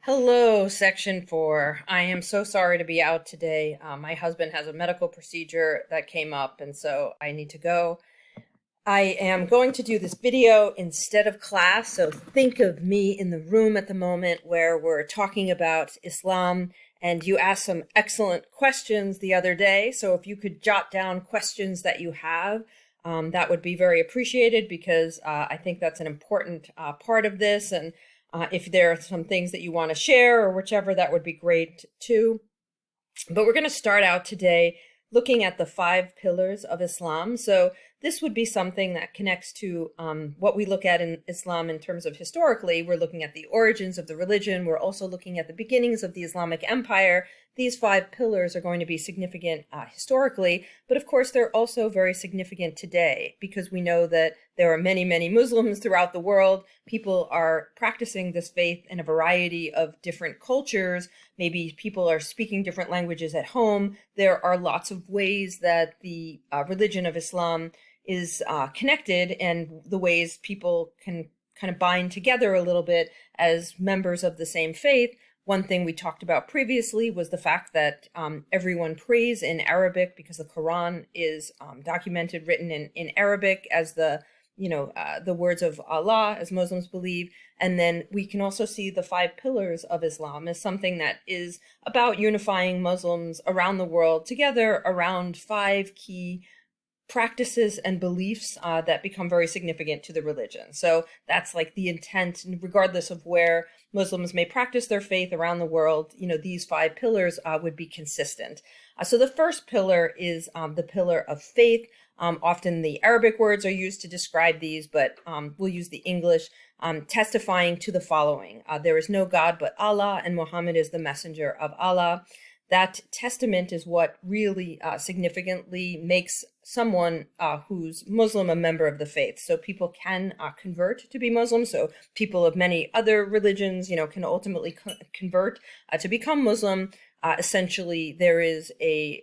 Hello, Section 4. I am so sorry to be out today. My husband has a medical procedure that came up, and so I need to go. I am going to do this video instead of class, so think of me in the room at the moment where we're talking about Islam, and you asked some excellent questions the other day, so if you could jot down questions that you have, that would be very appreciated because I think that's an important part of this, and if there are some things that you want to share or whichever, that would be great too. But we're going to start out today looking at the 5 pillars of Islam. So this would be something that connects to what we look at in Islam in terms of historically. We're looking at the origins of the religion. We're also looking at the beginnings of the Islamic Empire. These 5 pillars are going to be significant historically, but of course they're also very significant today because we know that there are many, many Muslims throughout the world. People are practicing this faith in a variety of different cultures. Maybe people are speaking different languages at home. There are lots of ways that the religion of Islam is connected, and the ways people can kind of bind together a little bit as members of the same faith. One thing we talked about previously was the fact that everyone prays in Arabic because the Quran is documented, written in Arabic as the words of Allah, as Muslims believe. And then we can also see the 5 pillars of Islam as something that is about unifying Muslims around the world together around 5 key practices and beliefs that become very significant to the religion. So that's like the intent, regardless of where Muslims may practice their faith around the world, these 5 pillars would be consistent. So the first pillar is the pillar of faith. Often the Arabic words are used to describe these, but we'll use the English, testifying to the following. There is no God but Allah, and Muhammad is the messenger of Allah. That testament is what really significantly makes someone who's Muslim a member of the faith. So people can convert to be Muslim. So people of many other religions, can ultimately convert to become Muslim. Essentially, there is a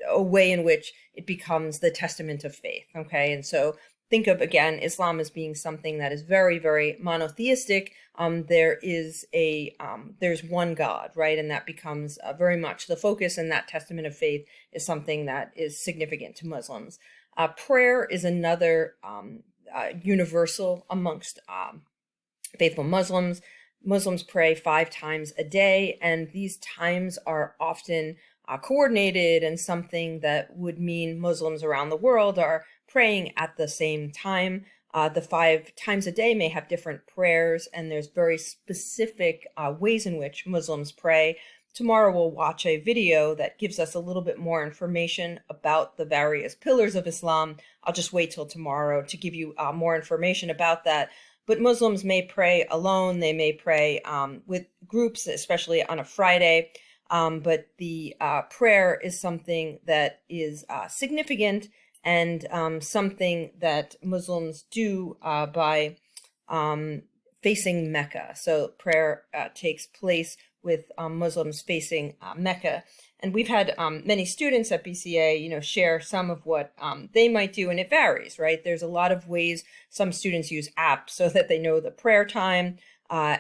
way in which it becomes the testament of faith. Okay, and so think of, again, Islam as being something that is very, very monotheistic. There's one God, right? And that becomes very much the focus, and that testament of faith is something that is significant to Muslims. Prayer is another universal amongst faithful Muslims. Muslims pray 5 times a day, and these times are often coordinated, and something that would mean Muslims around the world are praying at the same time. The 5 times a day may have different prayers, and there's very specific ways in which Muslims pray. Tomorrow we'll watch a video that gives us a little bit more information about the various pillars of Islam. I'll just wait till tomorrow to give you more information about that. But Muslims may pray alone. They may pray with groups, especially on a Friday. But the prayer is something that is significant, and something that Muslims do by facing Mecca. So prayer takes place with Muslims facing Mecca. And we've had many students at BCA, share some of what they might do, and it varies, right? There's a lot of ways. Some students use apps so that they know the prayer time,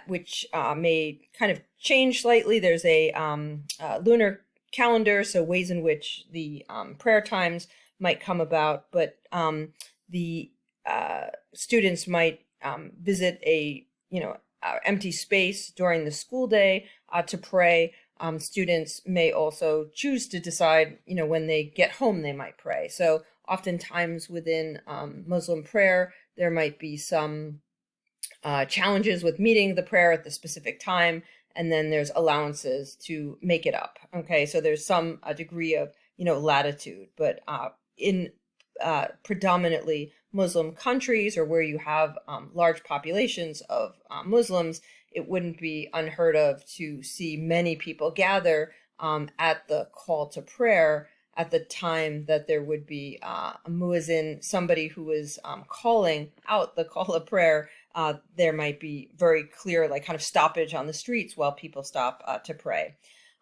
which may kind of change slightly. There's a lunar calendar, so ways in which the prayer times might come about, but the students might visit a empty space during the school day to pray. Students may also choose to decide, when they get home they might pray. So oftentimes within Muslim prayer, there might be some challenges with meeting the prayer at the specific time, and then there's allowances to make it up. Okay, so there's some degree of latitude, but in predominantly Muslim countries, or where you have large populations of Muslims, it wouldn't be unheard of to see many people gather at the call to prayer at the time that there would be a muezzin, somebody who is calling out the call of prayer. There might be very clear, kind of stoppage on the streets while people stop to pray.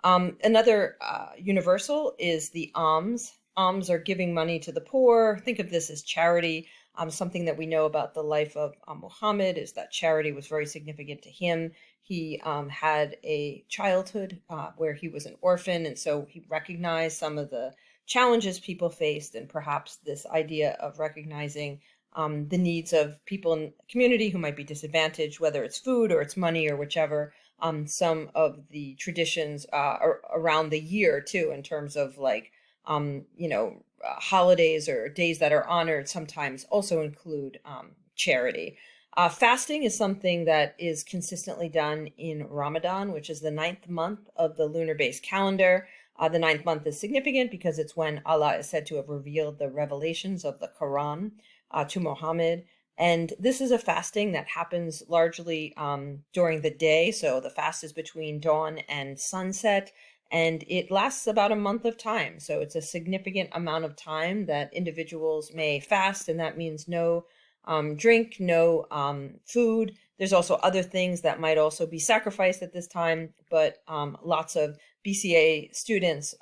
Another universal is the alms. Alms are giving money to the poor. Think of this as charity. Something that we know about the life of Muhammad is that charity was very significant to him. He had a childhood where he was an orphan, and so he recognized some of the challenges people faced, and perhaps this idea of recognizing the needs of people in the community who might be disadvantaged, whether it's food or it's money or whichever. Some of the traditions around the year too, in terms of like, holidays or days that are honored sometimes also include charity. Fasting is something that is consistently done in Ramadan, which is the 9th month of the lunar-based calendar. The 9th month is significant because it's when Allah is said to have revealed the revelations of the Quran to Muhammad. And this is a fasting that happens largely during the day. So the fast is between dawn and sunset, and it lasts about a month of time. So it's a significant amount of time that individuals may fast, and that means no drink, no food. There's also other things that might also be sacrificed at this time, but lots of BCA students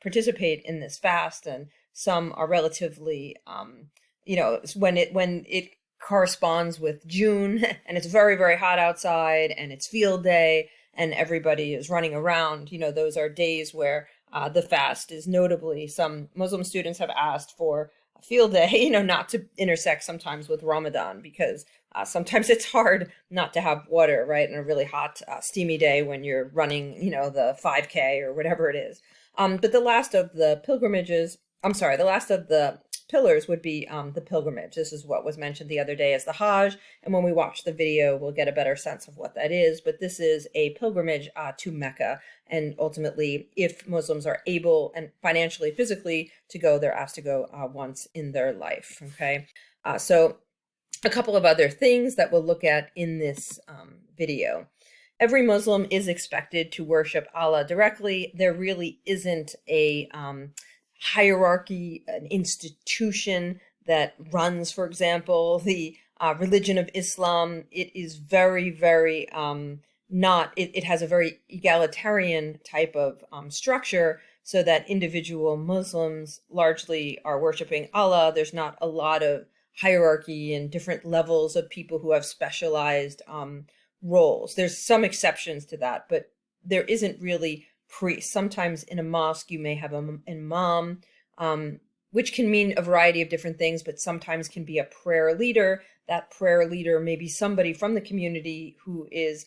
participate in this fast, and some are relatively, when it corresponds with June and it's very, very hot outside and it's field day and everybody is running around, those are days where the fast is notably, some Muslim students have asked for a field day, not to intersect sometimes with Ramadan, because sometimes it's hard not to have water, right, in a really hot, steamy day when you're running, the 5K or whatever it is. But the last of the pillars would be the pilgrimage. This is what was mentioned the other day as the Hajj, and when we watch the video, we'll get a better sense of what that is. But this is a pilgrimage to Mecca, and ultimately, if Muslims are able and financially, physically to go, they're asked to go once in their life. Okay, so a couple of other things that we'll look at in this video. Every Muslim is expected to worship Allah directly. There really isn't a hierarchy, an institution that runs, for example, the religion of Islam. It is very, very it has a very egalitarian type of structure, so that individual Muslims largely are worshiping Allah. There's not a lot of hierarchy and different levels of people who have specialized roles. There's some exceptions to that, but there isn't really priests. Sometimes in a mosque, you may have an imam, which can mean a variety of different things, but sometimes can be a prayer leader. That prayer leader may be somebody from the community who is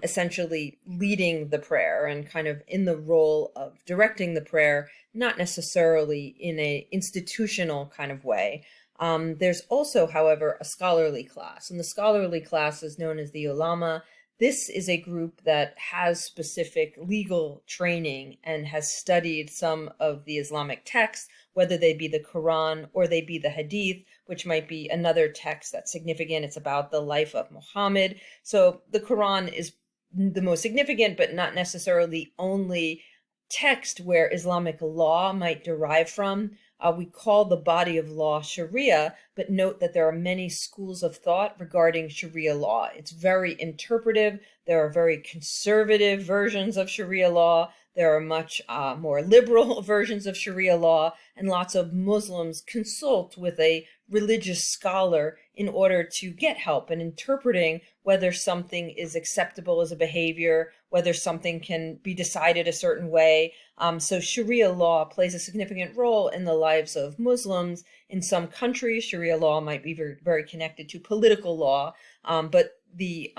essentially leading the prayer and kind of in the role of directing the prayer, not necessarily in a institutional kind of way. There's also, however, a scholarly class, and the scholarly class is known as the ulama. This is a group that has specific legal training and has studied some of the Islamic texts, whether they be the Quran or they be the Hadith, which might be another text that's significant. It's about the life of Muhammad. So the Quran is the most significant, but not necessarily the only text where Islamic law might derive from. We call the body of law Sharia, but note that there are many schools of thought regarding Sharia law. It's very interpretive. There are very conservative versions of Sharia law. There are much more liberal versions of Sharia law, and lots of Muslims consult with a religious scholar in order to get help in interpreting whether something is acceptable as a behavior, whether something can be decided a certain way. So Sharia law plays a significant role in the lives of Muslims. In some countries, Sharia law might be very, very connected to political law, but the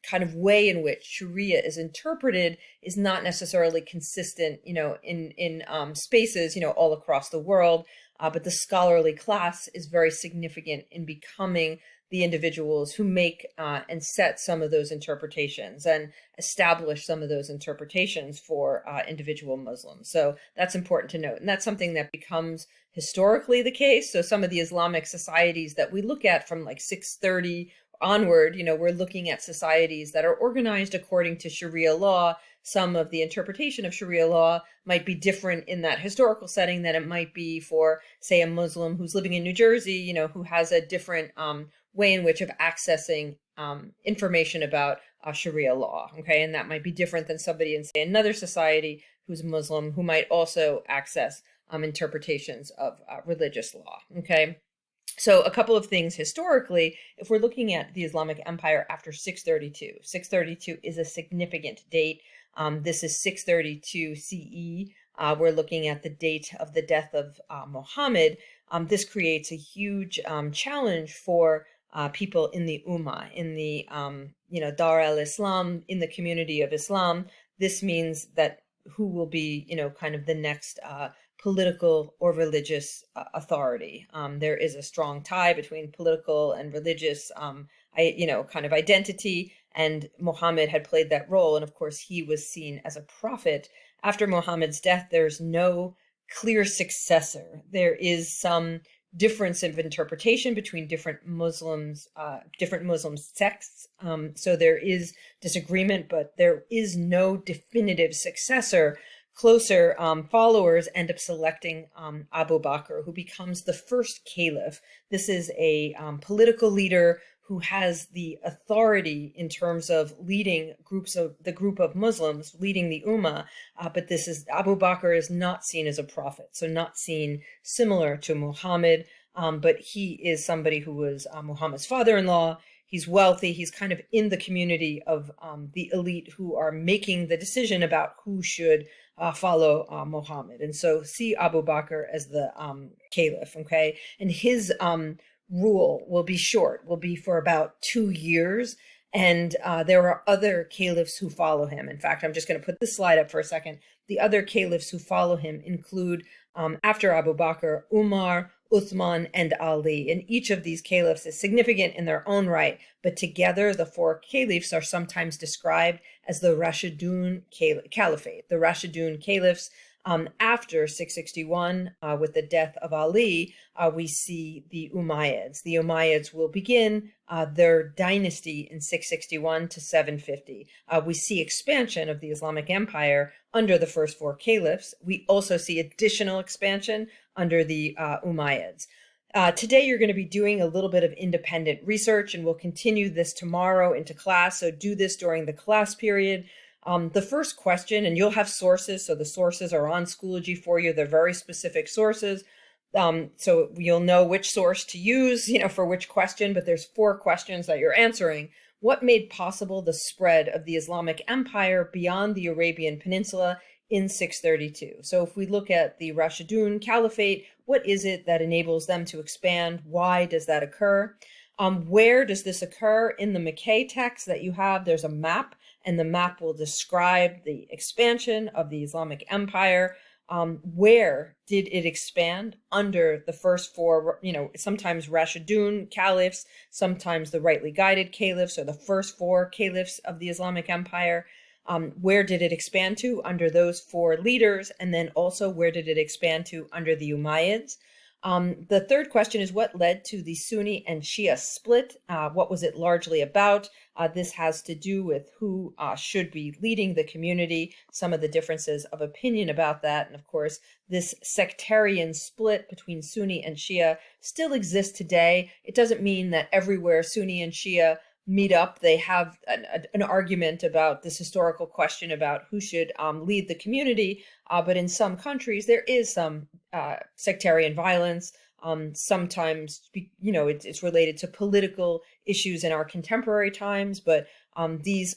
kind of way in which Sharia is interpreted is not necessarily consistent, in spaces, all across the world. But the scholarly class is very significant in becoming the individuals who make and set some of those interpretations and establish some of those interpretations for individual Muslims. So that's important to note. And that's something that becomes historically the case. So some of the Islamic societies that we look at from like 630 onward, we're looking at societies that are organized according to Sharia law. Some of the interpretation of Sharia law might be different in that historical setting than it might be for, say, a Muslim who's living in New Jersey, who has a different way in which of accessing information about Sharia law, okay? And that might be different than somebody in, say, another society who's Muslim who might also access interpretations of religious law, okay? So a couple of things historically, if we're looking at the Islamic Empire after 632, 632 is a significant date. This is 632 CE. We're looking at the date of the death of Muhammad. This creates a huge challenge for people in the Ummah, in the Dar al-Islam, in the community of Islam. This means that who will be, kind of the next political or religious authority. There is a strong tie between political and religious, kind of identity, and Muhammad had played that role. And of course, he was seen as a prophet. After Muhammad's death, there's no clear successor. There is some difference of interpretation between different Muslim sects. So there is disagreement, but there is no definitive successor. Closer followers end up selecting Abu Bakr, who becomes the first caliph. This is a political leader who has the authority in terms of leading the group of Muslims, leading the Ummah. But this is Abu Bakr is not seen as a prophet, so not seen similar to Muhammad. But he is somebody who was Muhammad's father-in-law. He's wealthy. He's kind of in the community of the elite who are making the decision about who should follow Muhammad. And so see Abu Bakr as the caliph, okay? And his rule will be short, will be for about 2 years. And there are other caliphs who follow him. In fact, I'm just going to put this slide up for a second. The other caliphs who follow him include, after Abu Bakr, Umar, Uthman, and Ali. And each of these caliphs is significant in their own right, but together the four caliphs are sometimes described as the Rashidun Caliphate. The Rashidun caliphs, after 661, with the death of Ali, we see the Umayyads. The Umayyads will begin their dynasty in 661 to 750. We see expansion of the Islamic Empire under the first four caliphs. We also see additional expansion under the Umayyads. Today, you're going to be doing a little bit of independent research, and we'll continue this tomorrow into class. So do this during the class period. The first question, and you'll have sources, so the sources are on Schoology for you. They're very specific sources. So you'll know which source to use, for which question, but there's 4 questions that you're answering. What made possible the spread of the Islamic Empire beyond the Arabian Peninsula in 632? So if we look at the Rashidun Caliphate, what is it that enables them to expand? Why does that occur? Where does this occur? In the Mackay text that you have, there's a map, and the map will describe the expansion of the Islamic Empire. Where did it expand? Under the first 4, sometimes Rashidun caliphs, sometimes the rightly guided caliphs, or the first 4 caliphs of the Islamic Empire. Where did it expand to? Under those 4 leaders, and then also where did it expand to under the Umayyads? The third question is, what led to the Sunni and Shia split? What was it largely about? This has to do with who should be leading the community, some of the differences of opinion about that. And of course, this sectarian split between Sunni and Shia still exists today. It doesn't mean that everywhere Sunni and Shia meet up, they have an argument about this historical question about who should lead the community. But in some countries, there is some sectarian violence. Sometimes, it's related to political issues in our contemporary times, but these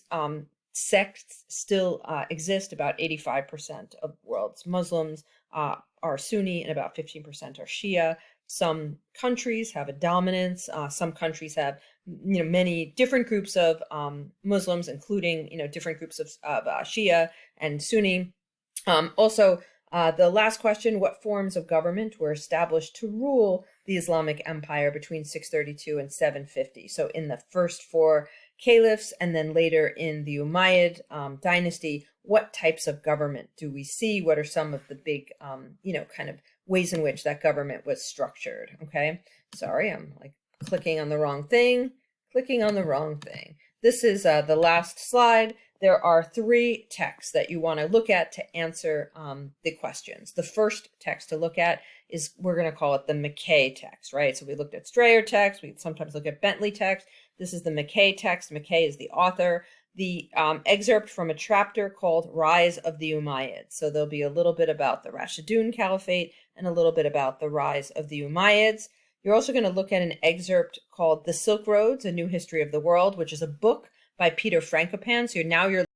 sects still exist. About 85% of the world's Muslims are Sunni and about 15% are Shia. Some countries have a dominance. Some countries have, many different groups of Muslims, including, different groups of Shia and Sunni. Also, the last question, what forms of government were established to rule the Islamic Empire between 632 and 750? So in the first 4 caliphs, and then later in the Umayyad dynasty, what types of government do we see? What are some of the big, kind of ways in which that government was structured? Okay, sorry, I'm clicking on the wrong thing. This is the last slide. There are 3 texts that you want to look at to answer the questions. The first text to look at is, we're going to call it the Mackay text, right? So we looked at Strayer text. We sometimes look at Bentley text. This is the Mackay text. Mackay is the author. The excerpt from a chapter called Rise of the Umayyads. So there'll be a little bit about the Rashidun Caliphate and a little bit about the rise of the Umayyads. You're also going to look at an excerpt called The Silk Roads, A New History of the World, which is a book by Peter Frankopan. So now you're